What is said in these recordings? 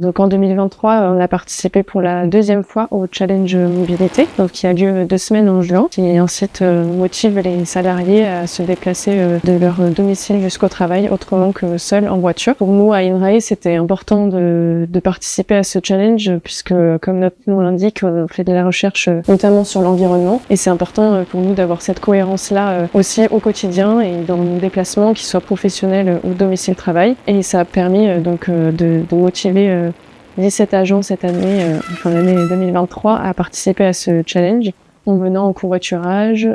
Donc en 2023, on a participé pour la deuxième fois au Challenge Mobilité, donc qui a lieu 2 semaines en juin, qui ensuite motive les salariés à se déplacer de leur domicile jusqu'au travail autrement que seuls en voiture. Pour nous, à INRAE, c'était important de participer à ce challenge puisque, comme notre nom l'indique, on fait de la recherche notamment sur l'environnement et c'est important pour nous d'avoir cette cohérence-là aussi au quotidien et dans nos déplacements, qu'ils soient professionnels ou domicile-travail. Et ça a permis donc de motiver 17 agents cette année, enfin l'année 2023, à participer à ce challenge en venant en covoiturage,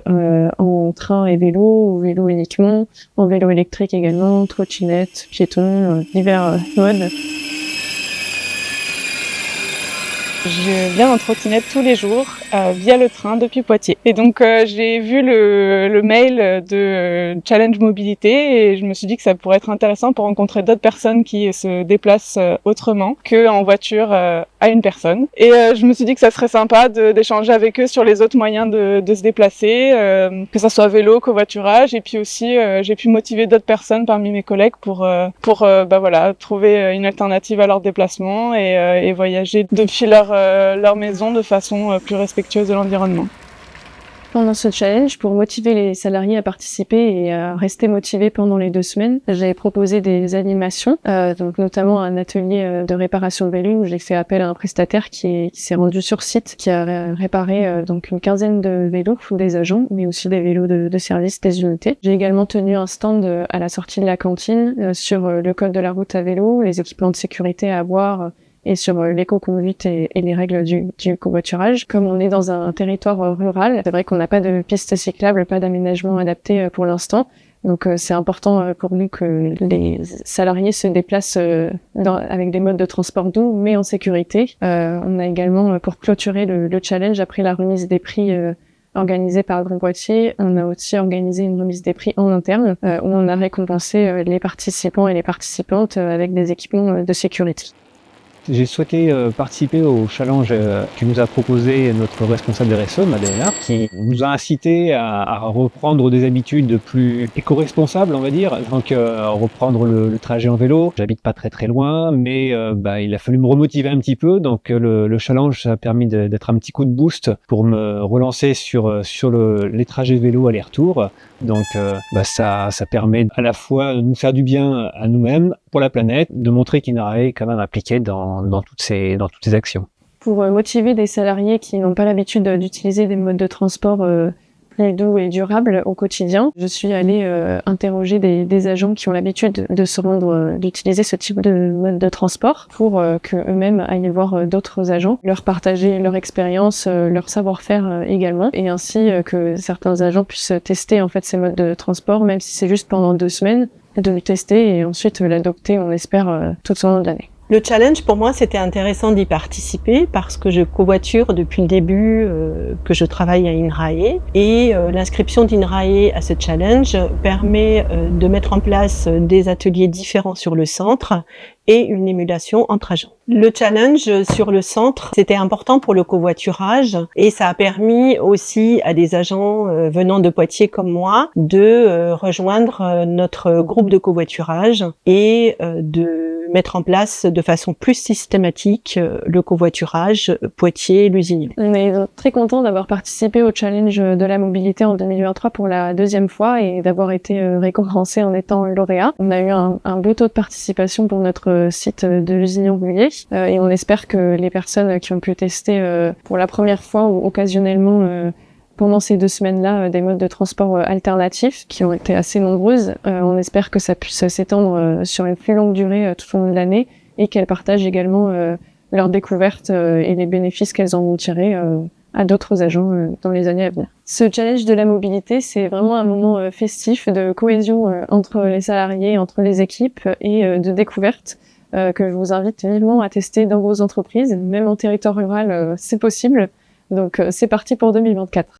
en train et vélo, ou vélo uniquement, en vélo électrique également, trottinette, piéton, divers modes. Je viens en trottinette tous les jours via le train depuis Poitiers. Et donc j'ai vu le mail de Challenge Mobilité et je me suis dit que ça pourrait être intéressant pour rencontrer d'autres personnes qui se déplacent autrement qu'en voiture à une personne. Et je me suis dit que ça serait sympa d'échanger avec eux sur les autres moyens de se déplacer, que ça soit vélo, covoiturage. Et puis aussi j'ai pu motiver d'autres personnes parmi mes collègues pour trouver une alternative à leur déplacement et voyager depuis leur maison de façon plus respectueuse de l'environnement. Pendant ce challenge, pour motiver les salariés à participer et à rester motivés pendant les 2 semaines, j'avais proposé des animations, donc notamment un atelier de réparation de vélos où j'ai fait appel à un prestataire qui s'est rendu sur site, qui a réparé donc une quinzaine de vélos des agents, mais aussi des vélos de service des unités. J'ai également tenu un stand à la sortie de la cantine sur le code de la route à vélo, les équipements de sécurité à avoir, et sur l'éco-conduite et les règles du covoiturage. Comme on est dans un territoire rural, c'est vrai qu'on n'a pas de pistes cyclables, pas d'aménagement adapté pour l'instant. Donc c'est important pour nous que les salariés se déplacent avec des modes de transport doux, mais en sécurité. On a également, pour clôturer le challenge, après la remise des prix organisée par Grand Poitiers, on a aussi organisé une remise des prix en interne, où on a récompensé les participants et les participantes avec des équipements de sécurité. J'ai souhaité participer au challenge que nous a proposé notre responsable RSE, Madeleine, qui nous a incité à reprendre des habitudes plus éco-responsables, on va dire. Donc reprendre le trajet en vélo. J'habite pas très loin, mais il a fallu me remotiver un petit peu. Donc le challenge, ça a permis d'être un petit coup de boost pour me relancer sur les trajets vélo aller-retour. Donc ça permet à la fois de nous faire du bien à nous-mêmes, pour la planète, de montrer qu'INRAE est quand même impliqué dans toutes ces actions. Pour motiver des salariés qui n'ont pas l'habitude d'utiliser des modes de transport plus doux et durables au quotidien, je suis allée interroger des agents qui ont l'habitude de se rendre, d'utiliser ce type de mode de transport pour qu'eux-mêmes aillent voir d'autres agents, leur partager leur expérience, leur savoir-faire également, et ainsi que certains agents puissent tester en fait ces modes de transport, même si c'est juste pendant 2 semaines, de le tester et ensuite l'adopter, on espère, tout au long de l'année. Le challenge, pour moi, c'était intéressant d'y participer parce que je covoiture depuis le début que je travaille à INRAE et l'inscription d'INRAE à ce challenge permet de mettre en place des ateliers différents sur le centre et une émulation entre agents. Le challenge sur le centre, c'était important pour le covoiturage et ça a permis aussi à des agents venant de Poitiers comme moi de rejoindre notre groupe de covoiturage et de mettre en place de façon plus systématique le covoiturage Poitiers-Lusignan. On est très contents d'avoir participé au challenge de la mobilité en 2023 pour la 2e fois et d'avoir été récompensés en étant lauréat. On a eu un beau taux de participation pour notre site de Lusignan-Rouillé et on espère que les personnes qui ont pu tester pour la première fois ou occasionnellement pendant ces 2 semaines-là des modes de transport alternatifs qui ont été assez nombreuses, on espère que ça puisse s'étendre sur une plus longue durée tout au long de l'année et qu'elles partagent également leurs découvertes et les bénéfices qu'elles en vont tirer à d'autres agents dans les années à venir. Ce challenge de la mobilité, c'est vraiment un moment festif de cohésion entre les salariés, entre les équipes et de découverte que je vous invite vivement à tester dans vos entreprises. Même en territoire rural, c'est possible. Donc c'est parti pour 2024.